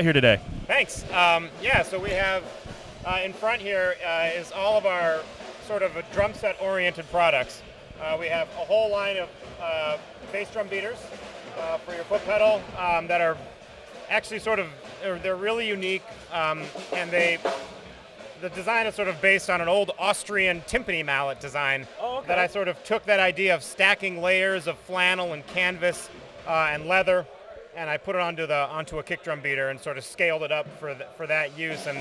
Here today. Thanks. Yeah, so we have in front here is all of our sort of drum set oriented products. We have a whole line of bass drum beaters for your foot pedal that are actually they're really unique, and the design is sort of based on an old Austrian timpani mallet design. Oh, okay. That I sort of took that idea of stacking layers of flannel and canvas and leather, and I put it onto a kick drum beater and sort of scaled it up for that use. And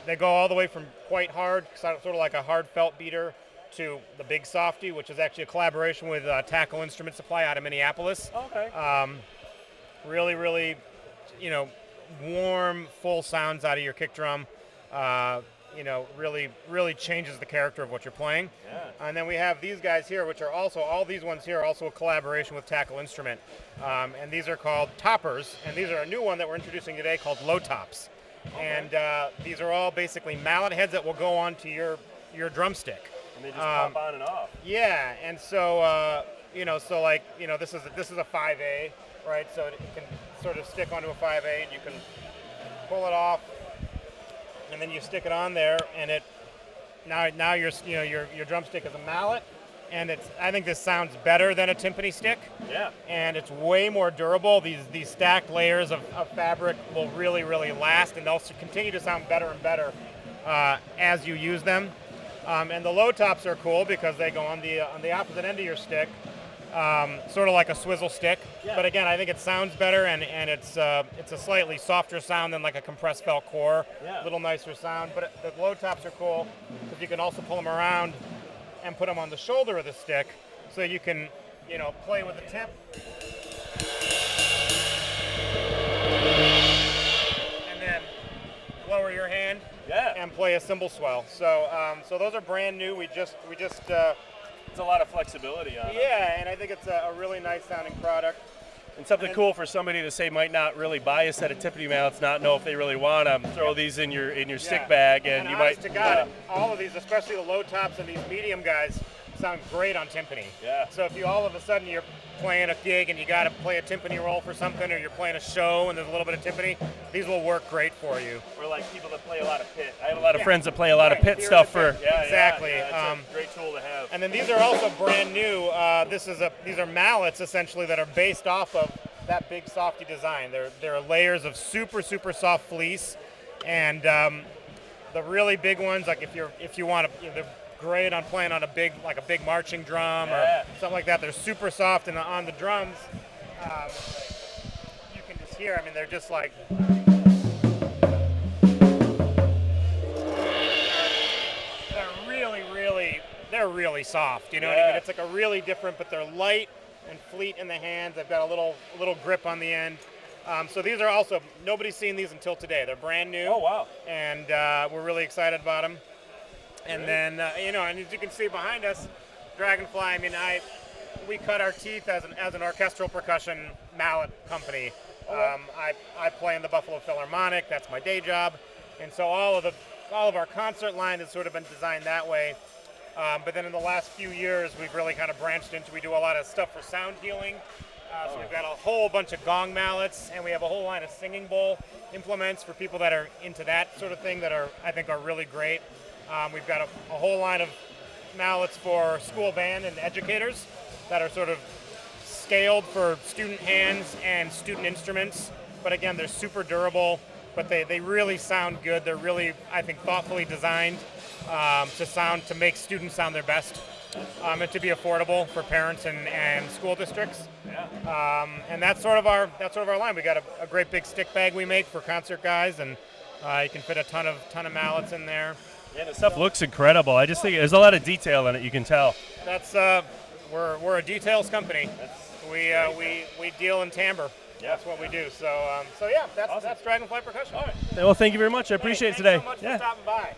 they go all the way from quite hard, sort of like a hard felt beater, to the Big Softy, which is actually a collaboration with Tackle Instrument Supply out of Minneapolis. Okay. Really, really, warm, full sounds out of your kick drum. Really, really changes the character of what you're playing. Yeah. And then we have these guys here, which are also, all these ones here are also a collaboration with Tackle Instrument. And these are called toppers, and these are a new one that we're introducing today called low tops. Okay. And these are all basically mallet heads that will go onto your drumstick. And they just pop on and off. Yeah, and so, this is a 5A, right? So it can sort of stick onto a 5A, and you can pull it off, and then you stick it on there, and now your drumstick is a mallet, and I think this sounds better than a timpani stick. Yeah. And it's way more durable. These stacked layers of fabric will really, really last, and they'll continue to sound better and better as you use them. And the low tops are cool because they go on the opposite end of your stick, sort of like a swizzle stick. Yeah. But again, I think it sounds better, and it's a slightly softer sound than like a compressed felt core. Yeah. A little nicer sound. But the low tops are cool because you can also pull them around and put them on the shoulder of the stick, so you can, play with the tip. And then lower your hand. Yeah. And play a cymbal swell. So those are brand new. We just It's a lot of flexibility on it. yeah, and I think it's a really nice sounding product. And something cool for somebody to say might not really buy a set of timpani mallets, not know if they really want them. Throw these in your stick bag, and you might. To God, all of these, especially the low tops and these medium guys, sound great on timpani. Yeah. So if you all of a sudden you're playing a gig and you got to play a timpani roll for something, or you're playing a show and there's a little bit of timpani, these will work great for you. Or like people that play a lot of pit. I have a lot of friends that play a lot of pit stuff for. Yeah, exactly. Yeah, it's a great tool to have. And then these are also brand new. These are mallets essentially that are based off of that Big Softy design. They're layers of super, super soft fleece, and the really big ones, like if you want to, they're great on playing on a big marching drum or something like that. They're super soft, and on the drums, you can just hear. I mean, they're just like. They're really soft, you know what I mean? It's like a really different, but they're light and fleet in the hands. They've got a little grip on the end. So these are also, nobody's seen these until today. They're brand new. Oh, wow. And we're really excited about them. And then, and as you can see behind us, Dragonfly, I mean, we cut our teeth as an orchestral percussion mallet company. I play in the Buffalo Philharmonic. That's my day job. And so all of our concert line has sort of been designed that way. But then in the last few years, we've really kind of branched into, we do a lot of stuff for sound healing. So we've got a whole bunch of gong mallets, and we have a whole line of singing bowl implements for people that are into that sort of thing that I think are really great. We've got a whole line of mallets for school band and educators that are sort of scaled for student hands and student instruments. But again, they're super durable, but they really sound good. They're really, I think, thoughtfully designed to make students sound their best, and to be affordable for parents and school districts. Yeah. And that's sort of our line. We got a great big stick bag we make for concert guys, and you can fit a ton of mallets in there. Yeah, the stuff looks incredible. I just think there's a lot of detail in it. You can tell. That's we're a details company. We deal in timbre. Yeah. That's what we do. So yeah, that's Awesome. That's Dragonfly Percussion. All right. Well, thank you very much. I appreciate it today. Thanks so much for stopping by.